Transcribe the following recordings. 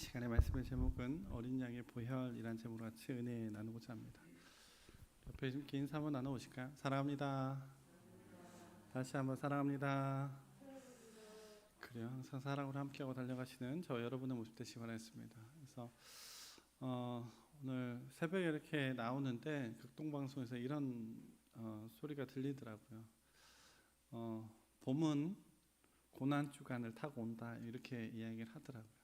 시간의 말씀의 제목은 어린 양의 보혈이란 제목으로 같이 은혜 나누고자 합니다. 옆에 좀 긴 인사 한번 나눠보실까요? 사랑합니다. 다시 한번 사랑합니다. 그래요. 항상 사랑으로 함께하고 달려가시는 저 여러분의 모습 되시기 바라겠습니다. 그래서 오늘 새벽에 이렇게 나오는데 극동방송에서 이런 소리가 들리더라고요. 봄은 고난주간을 타고 온다 이렇게 이야기를 하더라고요.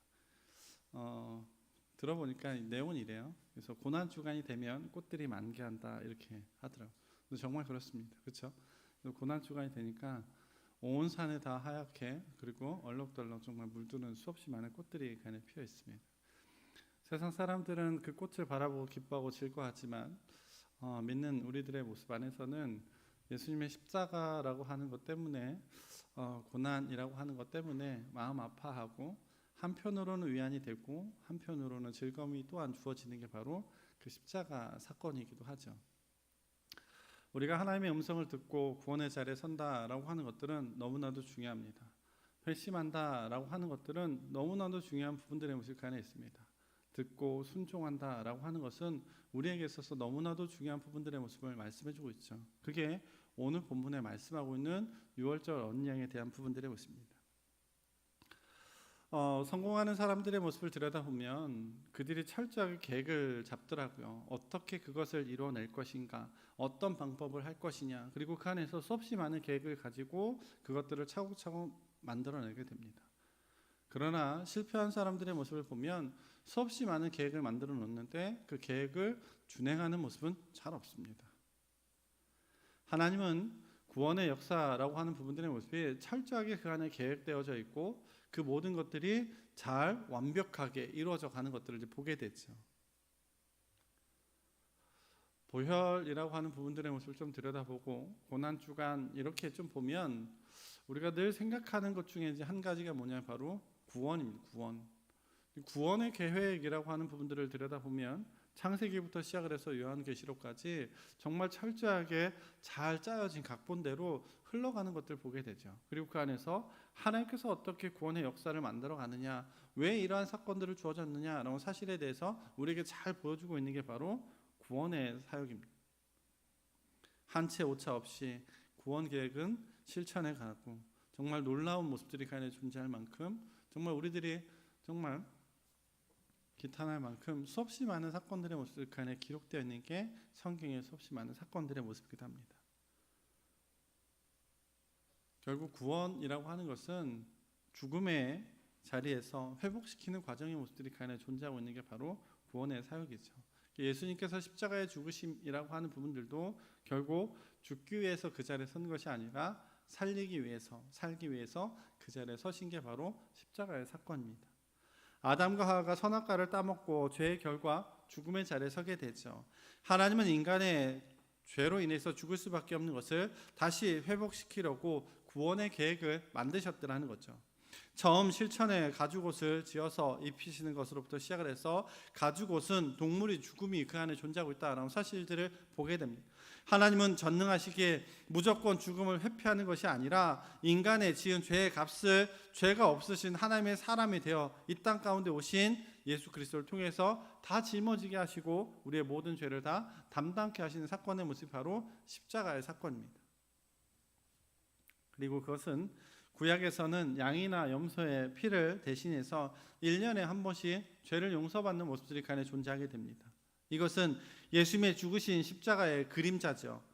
들어보니까 내용은 이래요. 그래서 고난주간이 되면 꽃들이 만개한다 이렇게 하더라고요. 근데 정말 그렇습니다. 그렇죠? 고난주간이 되니까 온 산에 다 하얗게 그리고 얼럭덜럭 정말 물드는 수없이 많은 꽃들이 그 안에 피어 있습니다. 세상 사람들은 그 꽃을 바라보고 기뻐하고 즐거워하지만 믿는 우리들의 모습 안에서는 예수님의 십자가라고 하는 것 때문에 고난이라고 하는 것 때문에 마음 아파하고 한편으로는 위안이 되고 한편으로는 즐거움이 또한 주어지는 게 바로 그 십자가 사건이기도 하죠. 우리가 하나님의 음성을 듣고 구원의 자리에 선다라고 하는 것들은 너무나도 중요합니다. 회심한다라고 하는 것들은 너무나도 중요한 부분들의 모습 안에 있습니다. 듣고 순종한다라고 하는 것은 우리에게 있어서 너무나도 중요한 부분들의 모습을 말씀해주고 있죠. 그게 오늘 본문에 말씀하고 있는 6월절 어린 양에 대한 부분들의 모습입니다. 성공하는 사람들의 모습을 들여다보면 그들이 철저하게 계획을 잡더라고요. 어떻게 그것을 이뤄낼 것인가, 어떤 방법을 할 것이냐, 그리고 그 안에서 수없이 많은 계획을 가지고 그것들을 차곡차곡 만들어내게 됩니다. 그러나 실패한 사람들의 모습을 보면 수없이 많은 계획을 만들어 놓는데 그 계획을 준행하는 모습은 잘 없습니다. 하나님은 구원의 역사라고 하는 부분들의 모습이 철저하게 그 안에 계획되어져 있고 그 모든 것들이 잘 완벽하게 이루어져 가는 것들을 이제 보게 되죠. 보혈이라고 하는 부분들의 모습을 좀 들여다보고 고난주간 이렇게 좀 보면 우리가 늘 생각하는 것 중에 이제 한 가지가 뭐냐 바로 구원입니다. 구원의 계획이라고 하는 부분들을 들여다보면 창세기부터 시작을 해서 요한계시록까지 정말 철저하게 잘 짜여진 각본대로 흘러가는 것들을 보게 되죠. 그리고 그 안에서 하나님께서 어떻게 구원의 역사를 만들어 가느냐, 왜 이러한 사건들을 주어졌느냐라는 사실에 대해서 우리에게 잘 보여주고 있는 게 바로 구원의 사역입니다. 한치 오차 없이 구원 계획은 실천해 가고 정말 놀라운 모습들이 그 안에 존재할 만큼 정말 우리들이 정말 기탄할 만큼 수없이 많은 사건들의 모습이 그 안에 기록되어 있는 게 성경의 수없이 많은 사건들의 모습이기도 합니다. 결국 구원이라고 하는 것은 죽음의 자리에서 회복시키는 과정의 모습들이 그 안에 존재하고 있는 게 바로 구원의 사역이죠. 예수님께서 십자가의 죽으심이라고 하는 부분들도 결국 죽기 위해서 그 자리에 선 것이 아니라 살기 위해서 그 자리에 서신 게 바로 십자가의 사건입니다. 아담과 하와가 선악과를 따먹고 죄의 결과 죽음의 자리에 서게 되죠. 하나님은 인간의 죄로 인해서 죽을 수밖에 없는 것을 다시 회복시키려고 구원의 계획을 만드셨더라는 거죠. 처음 실천에 가죽옷을 지어서 입히시는 것으로부터 시작을 해서 가죽옷은 동물의 죽음이 그 안에 존재하고 있다는 사실들을 보게 됩니다. 하나님은 전능하시기에 무조건 죽음을 회피하는 것이 아니라 인간의 지은 죄의 값을 죄가 없으신 하나님의 사람이 되어 이 땅 가운데 오신 예수 그리스도를 통해서 다 짊어지게 하시고 우리의 모든 죄를 다 담당케 하시는 사건의 모습이 바로 십자가의 사건입니다. 그리고 그것은 구약에서는 양이나 염소의 피를 대신해서 1년에 한 번씩 죄를 용서받는 모습들이 그 안에 존재하게 됩니다. 이것은 예수님의 죽으신 십자가의 그림자죠.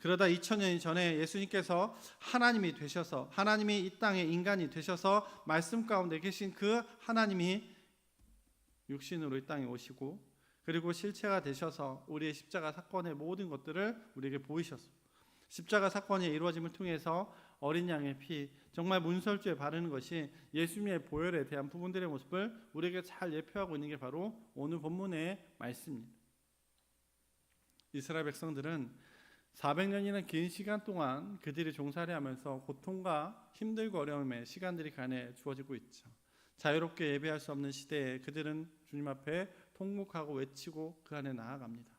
그러다 2000년 전에 예수님께서 하나님이 되셔서 하나님이 이 땅에 인간이 되셔서 말씀 가운데 계신 그 하나님이 육신으로 이 땅에 오시고 그리고 실체가 되셔서 우리의 십자가 사건의 모든 것들을 우리에게 보이셨습니다. 십자가 사건이 이루어짐을 통해서 어린 양의 피, 정말 문설주에 바르는 것이 예수님의 보혈에 대한 부분들의 모습을 우리에게 잘 예표하고 있는 게 바로 오늘 본문의 말씀입니다. 이스라엘 백성들은 400년이나 긴 시간 동안 그들이 종살이 하면서 고통과 힘들고 어려움의 시간들이 그 안에 주어지고 있죠. 자유롭게 예배할 수 없는 시대에 그들은 주님 앞에 통곡하고 외치고 그 안에 나아갑니다.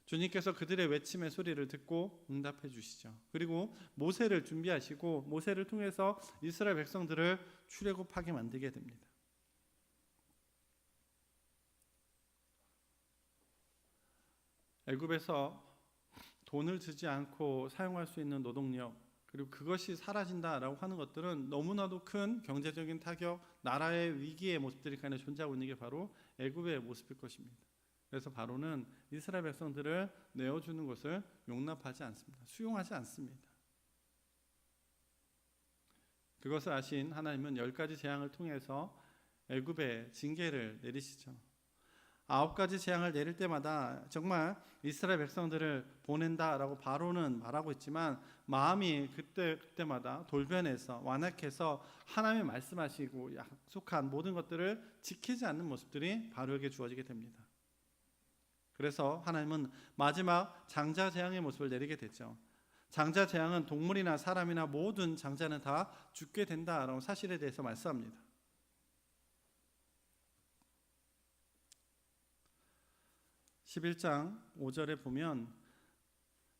주님께서 그들의 외침의 소리를 듣고 응답해 주시죠. 그리고 모세를 준비하시고 모세를 통해서 이스라엘 백성들을 출애굽하게 만들게 됩니다. 애굽에서 돈을 주지 않고 사용할 수 있는 노동력, 그리고 그것이 사라진다라고 하는 것들은 너무나도 큰 경제적인 타격, 나라의 위기의 모습들이 간에 존재하고 있는 게 바로 애굽의 모습일 것입니다. 그래서 바로는 이스라엘 백성들을 내어주는 것을 용납하지 않습니다. 수용하지 않습니다. 그것을 아신 하나님은 10가지 재앙을 통해서 애굽에 징계를 내리시죠. 9가지 재앙을 내릴 때마다 정말 이스라엘 백성들을 보낸다라고 바로는 말하고 있지만 마음이 그때마다 돌변해서 완악해서 하나님이 말씀하시고 약속한 모든 것들을 지키지 않는 모습들이 바로에게 주어지게 됩니다. 그래서 하나님은 마지막 장자 재앙의 모습을 내리게 되죠. 장자 재앙은 동물이나 사람이나 모든 장자는 다 죽게 된다라는 사실에 대해서 말씀합니다. 11장 5절에 보면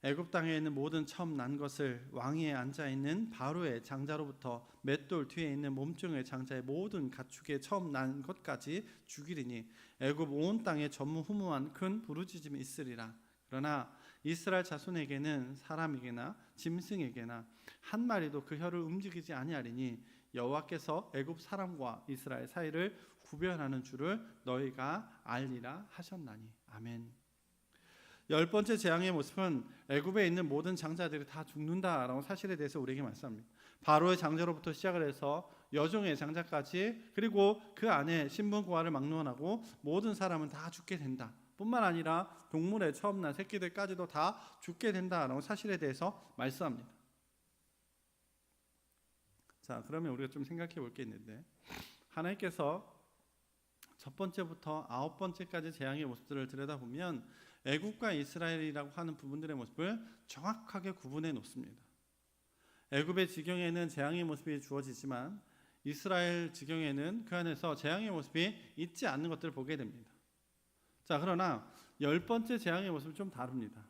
애굽 땅에 있는 모든 처음 난 것을 왕위에 앉아 있는 바로의 장자로부터 맷돌 뒤에 있는 몸종의 장자의 모든 가축의 처음 난 것까지 죽이리니 애굽 온 땅에 전무후무한 큰 부르짖음이 있으리라. 그러나 이스라엘 자손에게는 사람에게나 짐승에게나 한 마리도 그 혀를 움직이지 아니하리니 여호와께서 애굽 사람과 이스라엘 사이를 구별하는 줄을 너희가 알리라 하셨나니. 아멘. 10번째 재앙의 모습은 애굽에 있는 모든 장자들이 다 죽는다라는 사실에 대해서 우리에게 말씀합니다. 바로의 장자로부터 시작을 해서 여종의 장자까지, 그리고 그 안에 신분고아를 막론하고 모든 사람은 다 죽게 된다. 뿐만 아니라 동물의 처음 난 새끼들까지도 다 죽게 된다라는 사실에 대해서 말씀합니다. 자, 그러면 우리가 좀 생각해 볼 게 있는데, 하나님께서 첫 번째부터 9번째까지 재앙의 모습들을 들여다보면 애굽과 이스라엘이라고 하는 부분들의 모습을 정확하게 구분해 놓습니다. 애굽의 지경에는 재앙의 모습이 주어지지만 이스라엘 지경에는 그 안에서 재앙의 모습이 있지 않는 것들을 보게 됩니다. 자, 그러나 10번째 재앙의 모습은 좀 다릅니다.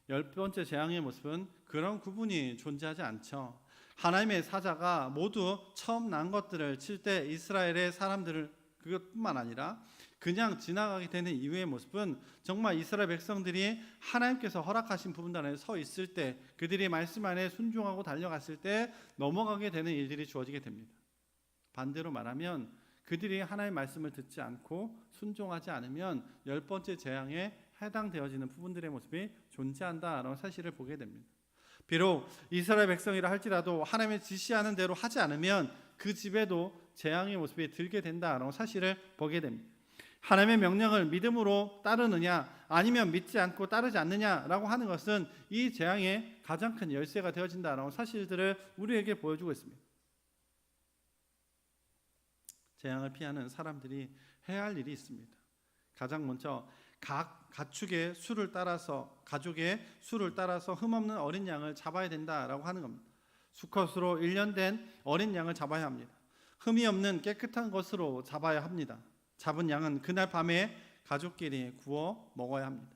10번째 재앙의 모습은 그런 구분이 존재하지 않죠. 하나님의 사자가 모두 처음 난 것들을 칠 때 이스라엘의 사람들을, 그것뿐만 아니라 그냥 지나가게 되는 이후의 모습은 정말 이스라엘 백성들이 하나님께서 허락하신 부분 안에 서 있을 때, 그들이 말씀 안에 순종하고 달려갔을 때 넘어가게 되는 일들이 주어지게 됩니다. 반대로 말하면 그들이 하나님의 말씀을 듣지 않고 순종하지 않으면 10번째 재앙에 해당되어지는 부분들의 모습이 존재한다라는 사실을 보게 됩니다. 비록 이스라엘 백성이라 할지라도 하나님의 지시하는 대로 하지 않으면 그 집에도 재앙의 모습이 들게 된다라는 사실을 보게 됩니다. 하나님의 명령을 믿음으로 따르느냐 아니면 믿지 않고 따르지 않느냐라고 하는 것은 이 재앙의 가장 큰 열쇠가 되어진다라는 사실들을 우리에게 보여주고 있습니다. 재앙을 피하는 사람들이 해야 할 일이 있습니다. 가장 먼저 각 가축의 수를 따라서, 가족의 수를 따라서 흠없는 어린 양을 잡아야 된다라고 하는 겁니다. 수컷으로 1년 된 어린 양을 잡아야 합니다. 흠이 없는 깨끗한 것으로 잡아야 합니다. 잡은 양은 그날 밤에 가족끼리 구워 먹어야 합니다.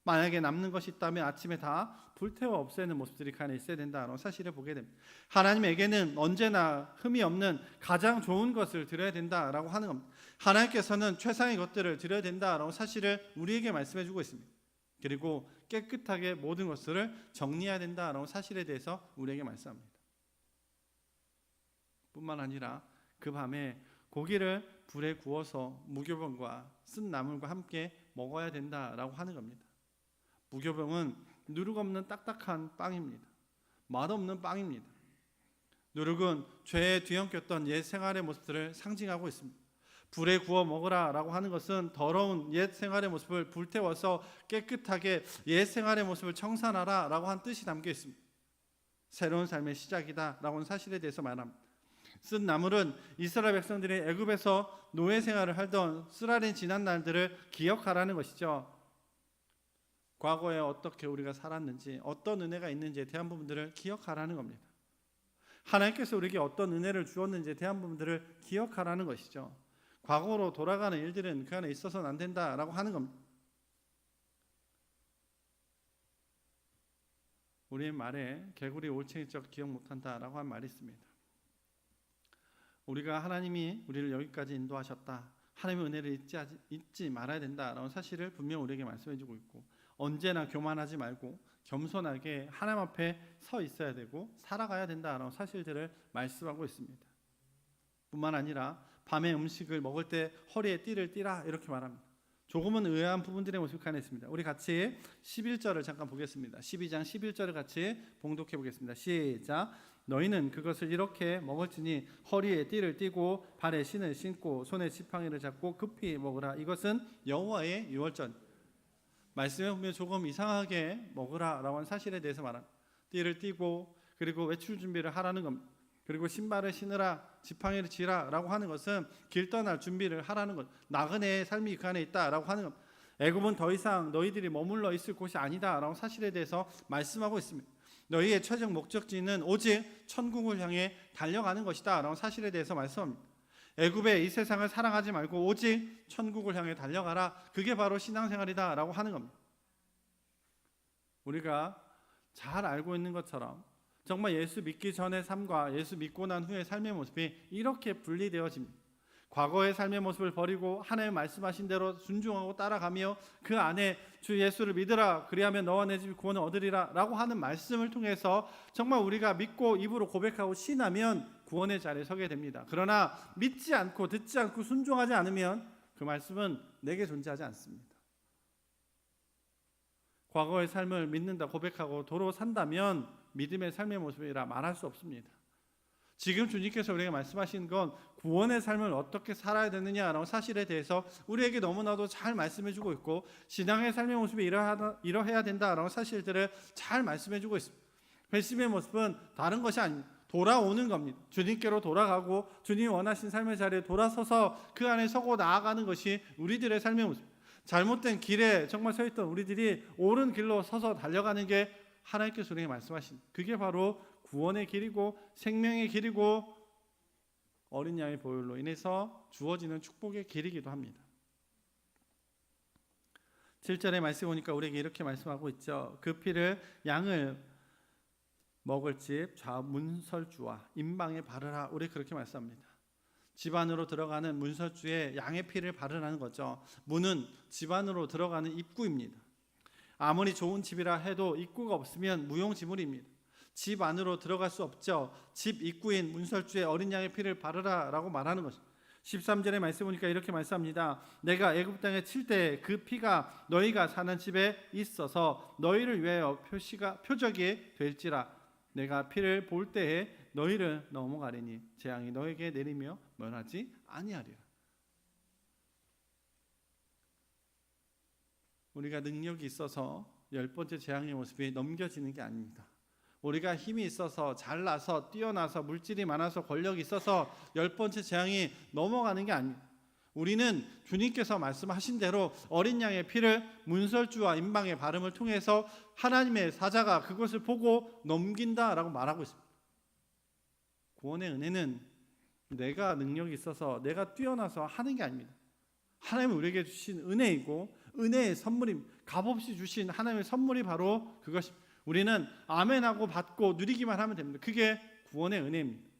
만약에 남는 것이 있다면 아침에 다 불태워 없애는 모습들이 그 안에 있어야 된다는 사실을 보게 됩니다. 하나님에게는 언제나 흠이 없는 가장 좋은 것을 드려야 된다라고 하는 겁니다. 하나님께서는 최상의 것들을 드려야 된다라는 사실을 우리에게 말씀해 주고 있습니다. 그리고 깨끗하게 모든 것들을 정리해야 된다라는 사실에 대해서 우리에게 말씀합니다. 뿐만 아니라 그 밤에 고기를 불에 구워서 무교병과 쓴 나물과 함께 먹어야 된다라고 하는 겁니다. 무교병은 누룩 없는 딱딱한 빵입니다. 맛없는 빵입니다. 누룩은 죄에 뒤엉켰던 옛 생활의 모습들을 상징하고 있습니다. 불에 구워 먹으라라고 하는 것은 더러운 옛 생활의 모습을 불태워서 깨끗하게 옛 생활의 모습을 청산하라라고 한 뜻이 담겨 있습니다. 새로운 삶의 시작이다라고 하는 사실에 대해서 말합니다. 쓴 나물은 이스라엘 백성들이 애굽에서 노예 생활을 하던 쓰라린 지난 날들을 기억하라는 것이죠. 과거에 어떻게 우리가 살았는지, 어떤 은혜가 있는지에 대한 부분들을 기억하라는 겁니다. 하나님께서 우리에게 어떤 은혜를 주었는지에 대한 부분들을 기억하라는 것이죠. 과거로 돌아가는 일들은 그 안에 있어서는 안 된다라고 하는 겁니다. 우리의 말에 개구리 올챙이적 기억 못한다라고 한 말이 있습니다. 우리가 하나님이 우리를 여기까지 인도하셨다, 하나님의 은혜를 잊지 말아야 된다라는 사실을 분명 우리에게 말씀해주고 있고, 언제나 교만하지 말고 겸손하게 하나님 앞에 서 있어야 되고 살아가야 된다라는 사실들을 말씀하고 있습니다. 뿐만 아니라 밤에 음식을 먹을 때 허리에 띠를 띠라 이렇게 말합니다. 조금은 의아한 부분들의 모습이 가득 있습니다. 우리 같이 11절을 잠깐 보겠습니다. 12장 11절을 같이 봉독해 보겠습니다. 시작. 너희는 그것을 이렇게 먹을지니 허리에 띠를 띠고 발에 신을 신고 손에 지팡이를 잡고 급히 먹으라. 이것은 여호와의 유월절. 말씀에 보면 조금 이상하게 먹으라라고 하는 사실에 대해서 말합니다. 띠를 띠고 그리고 외출 준비를 하라는 겁니다. 그리고 신발을 신으라, 지팡이를 지라라고 하는 것은 길 떠날 준비를 하라는 것, 나그네의 삶이 그 안에 있다라고 하는 것, 애굽은 더 이상 너희들이 머물러 있을 곳이 아니다라는 사실에 대해서 말씀하고 있습니다. 너희의 최종 목적지는 오직 천국을 향해 달려가는 것이다라는 사실에 대해서 말씀합니다. 애굽의 이 세상을 사랑하지 말고 오직 천국을 향해 달려가라. 그게 바로 신앙생활이다라고 하는 겁니다. 우리가 잘 알고 있는 것처럼 정말 예수 믿기 전의 삶과 예수 믿고 난 후의 삶의 모습이 이렇게 분리되어집니다. 과거의 삶의 모습을 버리고 하나님 말씀하신 대로 순종하고 따라가며 그 안에 주 예수를 믿으라 그리하면 너와 내 집이 구원을 얻으리라 라고 하는 말씀을 통해서 정말 우리가 믿고 입으로 고백하고 신하면 구원의 자리에 서게 됩니다. 그러나 믿지 않고 듣지 않고 순종하지 않으면 그 말씀은 내게 존재하지 않습니다. 과거의 삶을 믿는다 고백하고 도로 산다면 믿음의 삶의 모습이라 말할 수 없습니다. 지금 주님께서 우리에게 말씀하신 건 구원의 삶을 어떻게 살아야 되느냐라는 사실에 대해서 우리에게 너무나도 잘 말씀해주고 있고, 신앙의 삶의 모습이 이러해야 된다라는 사실들을 잘 말씀해주고 있습니다. 회심의 모습은 다른 것이 아닙니다. 돌아오는 겁니다. 주님께로 돌아가고 주님이 원하신 삶의 자리에 돌아서서 그 안에 서고 나아가는 것이 우리들의 삶의 모습. 잘못된 길에 정말 서 있던 우리들이 옳은 길로 서서 달려가는 게 하나님께서 우리에게 말씀하신, 그게 바로 구원의 길이고 생명의 길이고 어린 양의 보혈로 인해서 주어지는 축복의 길이기도 합니다. 7절의 말씀 보니까 우리에게 이렇게 말씀하고 있죠. 그 피를 양을 먹을 집 문설주와 임방에 바르라. 우리 그렇게 말씀합니다. 집 안으로 들어가는 문설주에 양의 피를 바르라는 거죠. 문은 집 안으로 들어가는 입구입니다. 아무리 좋은 집이라 해도 입구가 없으면 무용지물입니다. 집 안으로 들어갈 수 없죠. 집 입구인 문설주에 어린 양의 피를 바르라 라고 말하는 것입니다. 13절의 말씀 보니까 이렇게 말씀합니다. 내가 애굽 땅에 칠 때 그 피가 너희가 사는 집에 있어서 너희를 위하여 표적이 될지라. 내가 피를 볼 때에 너희를 넘어가리니 재앙이 너에게 내리며 멸하지 아니하리라. 우리가 능력이 있어서 10번째 재앙의 모습이 넘겨지는 게 아닙니다. 우리가 힘이 있어서 잘나서 뛰어나서 물질이 많아서 권력이 있어서 10번째 재앙이 넘어가는 게 아닙니다. 우리는 주님께서 말씀하신 대로 어린 양의 피를 문설주와 임방의 바름을 통해서 하나님의 사자가 그것을 보고 넘긴다라고 말하고 있습니다. 구원의 은혜는 내가 능력이 있어서 내가 뛰어나서 하는 게 아닙니다. 하나님은 우리에게 주신 은혜이고 은혜의 선물입니다. 값없이 주신 하나님의 선물이 바로 그것입니다. 우리는 아멘하고 받고 누리기만 하면 됩니다. 그게 구원의 은혜입니다.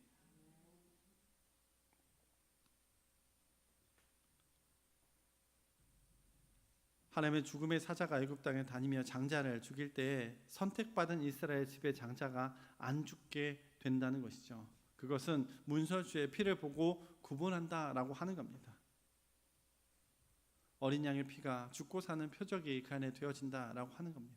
하나님의 죽음의 사자가 애굽 땅에 다니며 장자를 죽일 때 선택받은 이스라엘 집의 장자가 안 죽게 된다는 것이죠. 그것은 문설주의 피를 보고 구분한다라고 하는 겁니다. 어린 양의 피가 죽고 사는 표적이 그 안에 되어진다라고 하는 겁니다.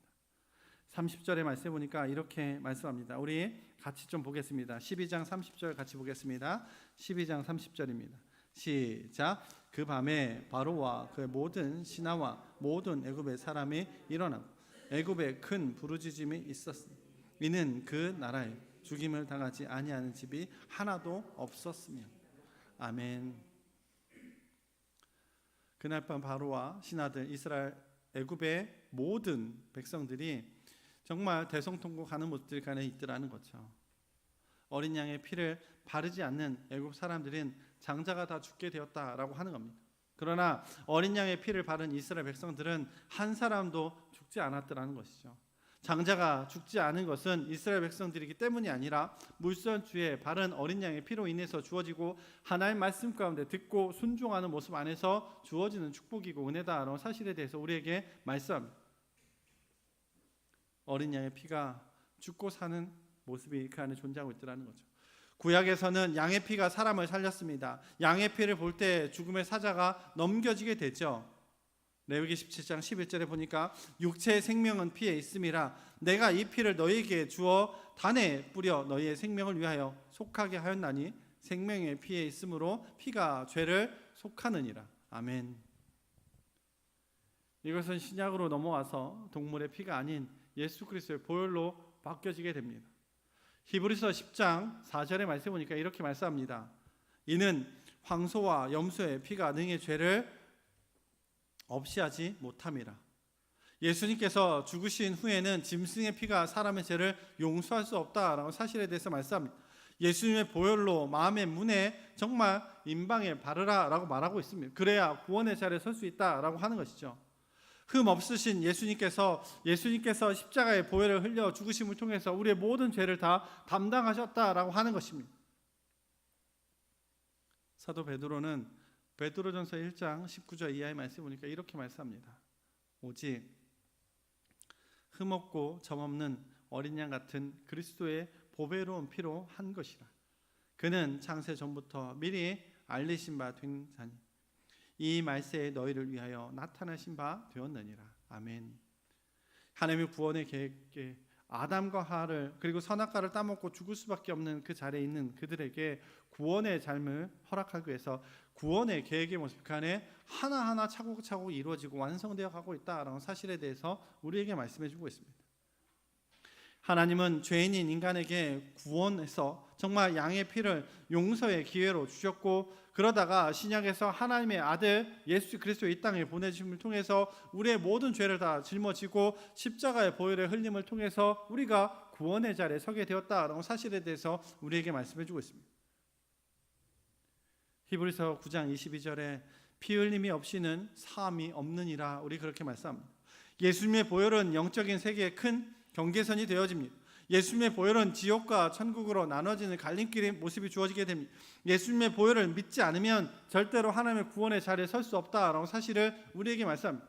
30절의 말씀 보니까 이렇게 말씀합니다. 우리 같이 좀 보겠습니다. 12장 30절 같이 보겠습니다. 12장 30절입니다. 시작. 그 밤에 바로와 그의 모든 신하와 모든 애굽의 사람이 일어나고 애굽에 큰 부르짖음이 있었으니 이는 그 나라에 죽임을 당하지 아니하는 집이 하나도 없었으며. 아멘. 그날 밤 바로와 신하들 이스라엘 애굽의 모든 백성들이 정말 대성통곡하는 모습들이 그 안에 있더라는 거죠. 어린 양의 피를 바르지 않는 애굽 사람들은 장자가 다 죽게 되었다라고 하는 겁니다. 그러나 어린 양의 피를 바른 이스라엘 백성들은 한 사람도 죽지 않았더라는 것이죠. 장자가 죽지 않은 것은 이스라엘 백성들이기 때문이 아니라 물선주의 바른 어린 양의 피로 인해서 주어지고 하나님 말씀 가운데 듣고 순종하는 모습 안에서 주어지는 축복이고 은혜다라는 사실에 대해서 우리에게 말씀합니다. 어린 양의 피가 죽고 사는 모습이 그 안에 존재하고 있더라는 거죠. 구약에서는 양의 피가 사람을 살렸습니다. 양의 피를 볼 때 죽음의 사자가 넘겨지게 되죠. 레위기 17장 11절에 보니까 육체의 생명은 피에 있음이라 내가 이 피를 너희에게 주어 단에 뿌려 너희의 생명을 위하여 속하게 하였나니 생명의 피에 있으므로 피가 죄를 속하느니라. 아멘. 이것은 신약으로 넘어와서 동물의 피가 아닌 예수 그리스도의 보혈로 바뀌어지게 됩니다. 히브리서 10장 4절의 말씀 보니까 이렇게 말씀합니다. 이는 황소와 염소의 피가 능히 죄를 없이 하지 못함이라. 예수님께서 죽으신 후에는 짐승의 피가 사람의 죄를 용서할 수 없다라는 사실에 대해서 말씀합니다. 예수님의 보혈로 마음의 문에 정말 임방에 바르라라고 말하고 있습니다. 그래야 구원의 자리에 설 수 있다라고 하는 것이죠. 흠 없으신 예수님께서 십자가의 보혈을 흘려 죽으심을 통해서 우리의 모든 죄를 다 담당하셨다라고 하는 것입니다. 사도 베드로는 베드로전서 1장 19절 이하의 말씀 보니까 이렇게 말씀합니다. 오직 흠없고 점없는 어린 양 같은 그리스도의 보배로운 피로 한 것이라. 그는 창세 전부터 미리 알리신 바 된 자니 이 말세에 너희를 위하여 나타나신 바 되었느니라. 아멘. 하나님의 구원의 계획에 아담과 하와를 그리고 선악과를 따먹고 죽을 수밖에 없는 그 자리에 있는 그들에게 구원의 삶을 허락하기 위해서 구원의 계획의 모습 그 안에 하나하나 차곡차곡 이루어지고 완성되어 가고 있다라는 사실에 대해서 우리에게 말씀해 주고 있습니다. 하나님은 죄인인 인간에게 구원해서 정말 양의 피를 용서의 기회로 주셨고, 그러다가 신약에서 하나님의 아들 예수 그리스도 이 땅에 보내주심을 통해서 우리의 모든 죄를 다 짊어지고 십자가의 보혈의 흘림을 통해서 우리가 구원의 자리에 서게 되었다라는 사실에 대해서 우리에게 말씀해 주고 있습니다. 히브리서 9장 22절에 피 흘림이 없이는 사함이 없느니라, 우리 그렇게 말씀합니다. 예수님의 보혈은 영적인 세계의 큰 경계선이 되어집니다. 예수님의 보혈은 지옥과 천국으로 나눠지는 갈림길의 모습이 주어지게 됩니다. 예수님의 보혈을 믿지 않으면 절대로 하나님의 구원의 자리에 설 수 없다라는 사실을 우리에게 말씀합니다.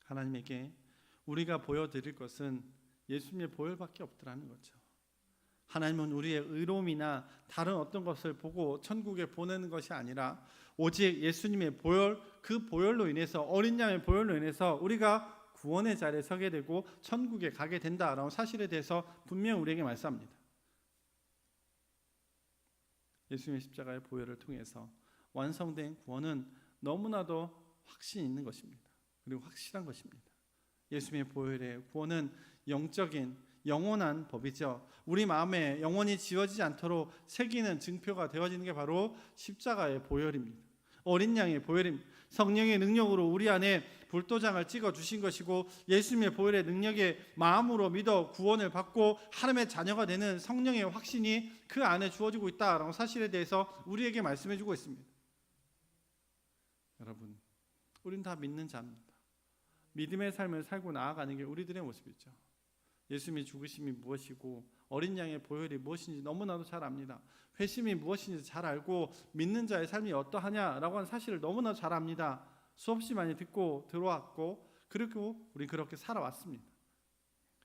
하나님에게 우리가 보여드릴 것은 예수님의 보혈밖에 없더라는 거죠. 하나님은 우리의 의로움이나 다른 어떤 것을 보고 천국에 보내는 것이 아니라 오직 예수님의 보혈, 그 보혈로 인해서, 어린 양의 보혈로 인해서 우리가 구원의 자리에 서게 되고 천국에 가게 된다라는 사실에 대해서 분명히 우리에게 말씀합니다. 예수님의 십자가의 보혈을 통해서 완성된 구원은 너무나도 확신 있는 것입니다. 그리고 확실한 것입니다. 예수님의 보혈의 구원은 영적인 영원한 법이죠. 우리 마음에 영원히 지워지지 않도록 새기는 증표가 되어지는 게 바로 십자가의 보혈입니다. 어린 양의 보혈입니다. 성령의 능력으로 우리 안에 불도장을 찍어 주신 것이고, 예수님의 보혈의 능력에 마음으로 믿어 구원을 받고 하나님의 자녀가 되는 성령의 확신이 그 안에 주어지고 있다라는 사실에 대해서 우리에게 말씀해 주고 있습니다. 여러분, 우린 다 믿는 자입니다. 믿음의 삶을 살고 나아가는 게 우리들의 모습이죠. 예수님의 죽으심이 무엇이고 어린 양의 보혈이 무엇인지 너무나도 잘 압니다. 회심이 무엇인지 잘 알고 믿는 자의 삶이 어떠하냐라고 하는 사실을 너무나도 잘 압니다. 수없이 많이 듣고 들어왔고, 그리고 우리 그렇게 살아왔습니다.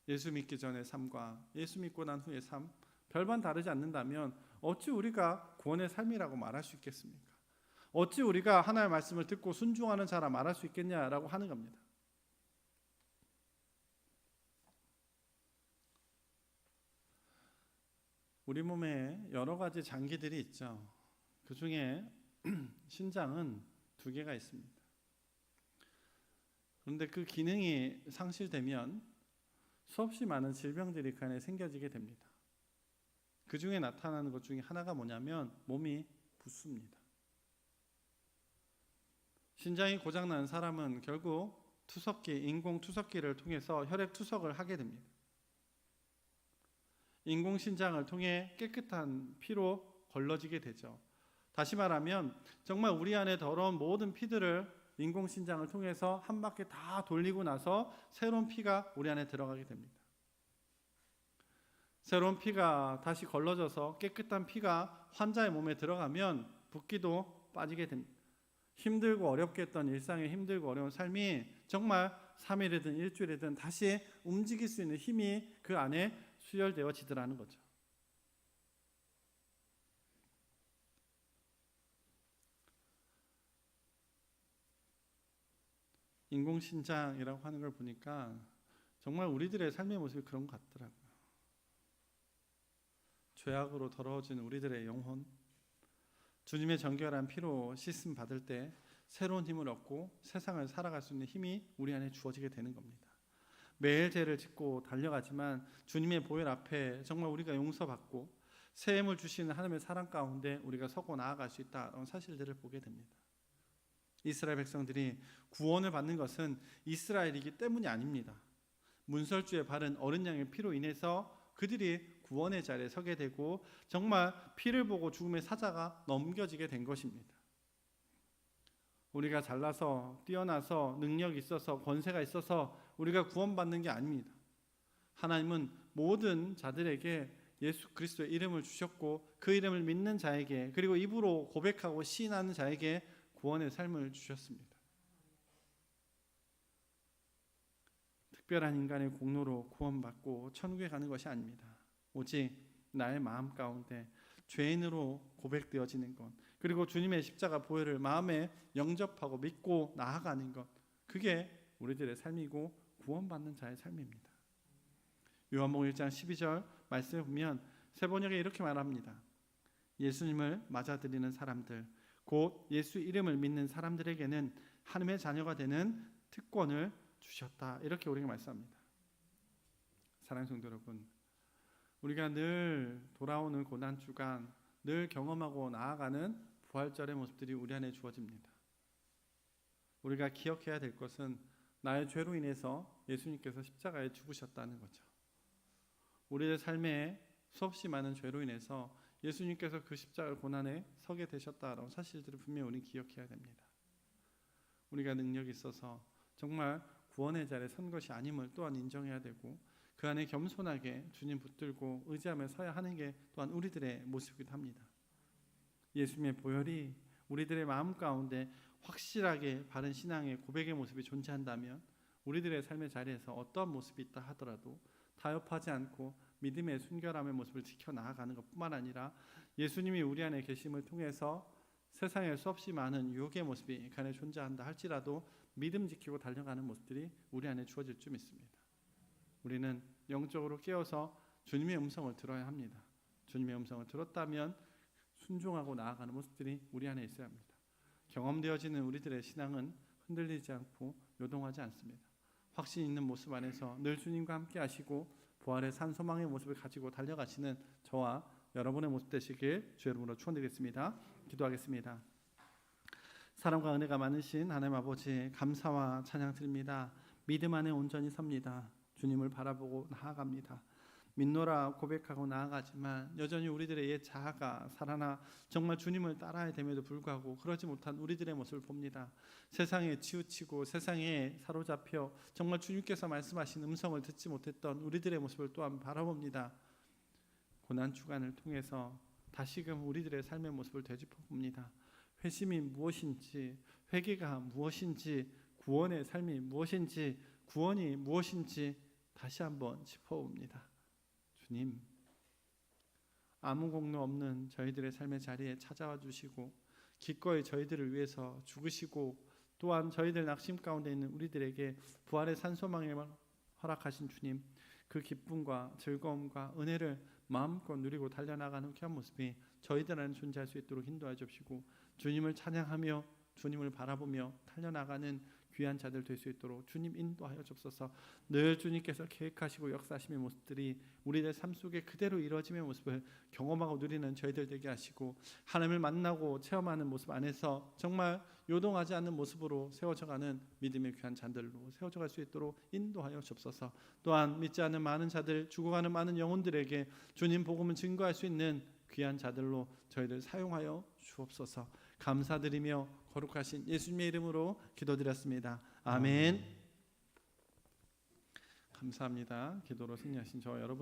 예수 믿기 전의 삶과 예수 믿고 난 후의 삶, 별반 다르지 않는다면 어찌 우리가 구원의 삶이라고 말할 수 있겠습니까? 어찌 우리가 하나님의 말씀을 듣고 순종하는 자라 말할 수 있겠냐라고 하는 겁니다. 우리 몸에 여러 가지 장기들이 있죠. 그 중에 신장은 2개가 있습니다. 그런데 그 기능이 상실되면 수없이 많은 질병들이 그 안에 생겨지게 됩니다. 그 중에 나타나는 것 중에 하나가 뭐냐면 몸이 붓습니다. 신장이 고장난 사람은 결국 투석기, 인공 투석기를 통해서 혈액 투석을 하게 됩니다. 인공신장을 통해 깨끗한 피로 걸러지게 되죠. 다시 말하면 정말 우리 안에 더러운 모든 피들을 인공신장을 통해서 한 바퀴 다 돌리고 나서 새로운 피가 우리 안에 들어가게 됩니다. 새로운 피가 다시 걸러져서 깨끗한 피가 환자의 몸에 들어가면 붓기도 빠지게 됩니다. 힘들고 어렵게 했던 일상의 힘들고 어려운 삶이 정말 3일이든 일주일이든 다시 움직일 수 있는 힘이 그 안에 수혈되어지더라는 거죠. 인공신장이라고 하는 걸 보니까 정말 우리들의 삶의 모습이 그런 것 같더라고요. 죄악으로 더러워진 우리들의 영혼, 주님의 정결한 피로 씻음 받을 때 새로운 힘을 얻고 세상을 살아갈 수 있는 힘이 우리 안에 주어지게 되는 겁니다. 매일 죄를 짓고 달려가지만 주님의 보혈 앞에 정말 우리가 용서받고 새 힘을 주시는 하나님의 사랑 가운데 우리가 서고 나아갈 수 있다는 사실들을 보게 됩니다. 이스라엘 백성들이 구원을 받는 것은 이스라엘이기 때문이 아닙니다. 문설주에 바른 어린 양의 피로 인해서 그들이 구원의 자리에 서게 되고 정말 피를 보고 죽음의 사자가 넘겨지게 된 것입니다. 우리가 잘나서 뛰어나서 능력이 있어서 권세가 있어서 우리가 구원받는 게 아닙니다. 하나님은 모든 자들에게 예수 그리스도의 이름을 주셨고 그 이름을 믿는 자에게 그리고 입으로 고백하고 시인하는 자에게 구원의 삶을 주셨습니다. 특별한 인간의 공로로 구원받고 천국에 가는 것이 아닙니다. 오직 나의 마음 가운데 죄인으로 고백되어지는 것, 그리고 주님의 십자가 보혈을 마음에 영접하고 믿고 나아가는 것, 그게 우리들의 삶이고 구원받는 자의 삶입니다. 요한복음 1장 12절 말씀을 보면 세번역에 이렇게 말합니다. 예수님을 맞아들이는 사람들, 곧 예수 이름을 믿는 사람들에게는 하나님의 자녀가 되는 특권을 주셨다. 이렇게 우리가 말씀합니다. 사랑하는 성도 여러분, 우리가 늘 돌아오는 고난주간, 늘 경험하고 나아가는 부활절의 모습들이 우리 안에 주어집니다. 우리가 기억해야 될 것은 나의 죄로 인해서 예수님께서 십자가에 죽으셨다는 거죠. 우리의 삶에 수없이 많은 죄로 인해서 예수님께서 그 십자가 고난에 서게 되셨다라는 사실들을 분명히 우리는 기억해야 됩니다. 우리가 능력이 있어서 정말 구원의 자리에 선 것이 아님을 또한 인정해야 되고 그 안에 겸손하게 주님 붙들고 의지하며 서야 하는 게 또한 우리들의 모습이기도 합니다. 예수님의 보혈이 우리들의 마음 가운데 확실하게 바른 신앙의 고백의 모습이 존재한다면 우리들의 삶의 자리에서 어떠한 모습이 있다 하더라도 타협하지 않고 믿음의 순결함의 모습을 지켜나가는 것뿐만 아니라 예수님이 우리 안에 계심을 통해서 세상에 수없이 많은 유혹의 모습이 그 안에 존재한다 할지라도 믿음 지키고 달려가는 모습들이 우리 안에 주어질 줄 믿습니다. 우리는 영적으로 깨어서 주님의 음성을 들어야 합니다. 주님의 음성을 들었다면 순종하고 나아가는 모습들이 우리 안에 있어야 합니다. 경험되어지는 우리들의 신앙은 흔들리지 않고 요동하지 않습니다. 확신 있는 모습 안에서 늘 주님과 함께 하시고 부활의 산 소망의 모습을 가지고 달려가시는 저와 여러분의 모습 되시길 주의 이름으로 축원드리겠습니다. 기도하겠습니다. 사랑과 은혜가 많으신 하나님 아버지 감사와 찬양 드립니다. 믿음 안에 온전히 섭니다. 주님을 바라보고 나아갑니다. 믿노라 고백하고 나아가지만 여전히 우리들의 옛 자아가 살아나 정말 주님을 따라야 됨에도 불구하고 그러지 못한 우리들의 모습을 봅니다. 세상에 치우치고 세상에 사로잡혀 정말 주님께서 말씀하신 음성을 듣지 못했던 우리들의 모습을 또한 바라봅니다. 고난 주간을 통해서 다시금 우리들의 삶의 모습을 되짚어 봅니다. 회심이 무엇인지, 회개가 무엇인지, 구원의 삶이 무엇인지, 구원이 무엇인지 다시 한번 짚어봅니다. 주님, 아무 공로 없는 저희들의 삶의 자리에 찾아와 주시고 기꺼이 저희들을 위해서 죽으시고 또한 저희들 낙심 가운데 있는 우리들에게 부활의 산소망을 허락하신 주님, 그 기쁨과 즐거움과 은혜를 마음껏 누리고 달려나가는 귀한 모습이 저희들 안에 존재할 수 있도록 인도하여 주시고 주님을 찬양하며 주님을 바라보며 달려나가는 귀한 자들 될 수 있도록 주님 인도하여 주옵소서. 늘 주님께서 계획하시고 역사하심의 모습들이 우리들 삶 속에 그대로 이루어짐의 모습을 경험하고 누리는 저희들 되게 하시고 하나님을 만나고 체험하는 모습 안에서 정말 요동하지 않는 모습으로 세워져가는 믿음의 귀한 자들로 세워져갈 수 있도록 인도하여 주옵소서. 또한 믿지 않는 많은 자들, 죽어가는 많은 영혼들에게 주님 복음을 증거할 수 있는 귀한 자들로 저희들 사용하여 주옵소서. 감사드리며 거룩하신 예수님의 이름으로 기도드렸습니다. 아멘. 감사합니다. 기도로 승리하신 저와 여러분